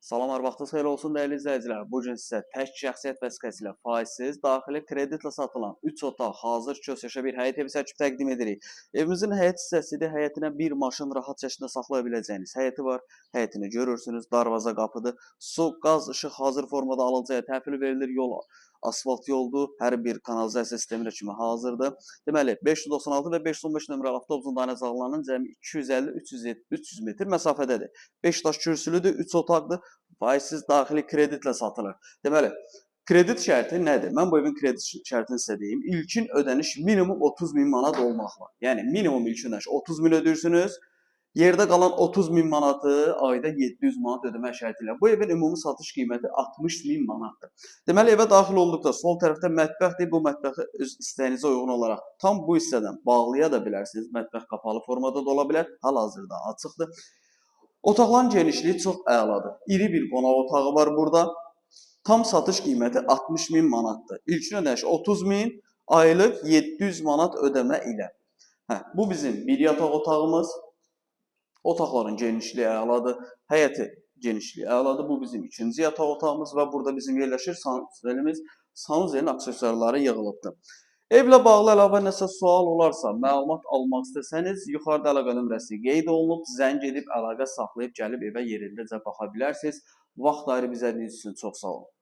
Salamlar, vaxtınız xeyir olsun dəyərli izləyicilər. Bu gün sizə tək şəxsiyyət vəsiqəsi ilə faizsiz, daxili kreditlə satılan 3 otaq hazır kös yaşa bir həyət evi çəkib təqdim edirik. Evimizin həyət hissəsidir. Həyətinə bir maşın rahat şəkildə saxlaya biləcəyiniz həyəti var. Həyətini görürsünüz. Darvaza, qapıdır. Su, qaz, işıq hazır formada alınacaq. Təhvil verilir. Yol asfalt yoldur. Hər bir kanalizasiya sistemi kimi hazırdır. Deməli, 596 və 515 nömrəli avtobusun dayanacaqlarının cəmi 250-300 metr məsafədədir. 5 daş kürsülüdür, 3 otaqdır. Faizsiz daxili kreditlə satılır. Deməli, kredit şərti nədir? Mən bu evin kredit şərtini sizə deyim. İlkin ödəniş minimum 30.000 manat olmaqla. Yəni minimum ilkin ödəniş 30.000 ödəyirsiniz. Yerdə qalan 30.000 manatı ayda 700 manat ödəmə şərti ilə. Bu evin ümumi satış qiyməti 60.000 manatdır. Deməli, evə daxil olduqda sol tərəfdə mətbəxdir. Bu mətbəxi öz istəyinizə uyğun olaraq tam bu hissədən bağlaya da bilərsiniz. Mətbəx qapalı formada da ola bilər. Hal-hazırda açıqdır. Otaqların genişliyi çox əladır. İri bir qonaq otağı var burada. Tam satış qiyməti 60.000 manatdır. İlkin ödəniş 30.000, aylıq 700 manat ödəmə ilə. Bu bizim bir yataq otağımız. Otaqların genişliyi əladır. Həyəti genişliyi əladır. Bu bizim ikinci yataq otağımız və burada bizim yerləşir sanuzelimiz. Sanuzelin aksesuarları yığılıbdır. Evlə bağlı əlavə nəsə sual olarsa, məlumat almaq istəsəniz, yuxarıda əlaqə nömrəsi qeyd olunub, zəng edib əlaqə saxlayıb gəlib evə yerindəcə baxa bilərsiniz. Vaxt ayırıb izlədiyiniz üçün çox sağ olun.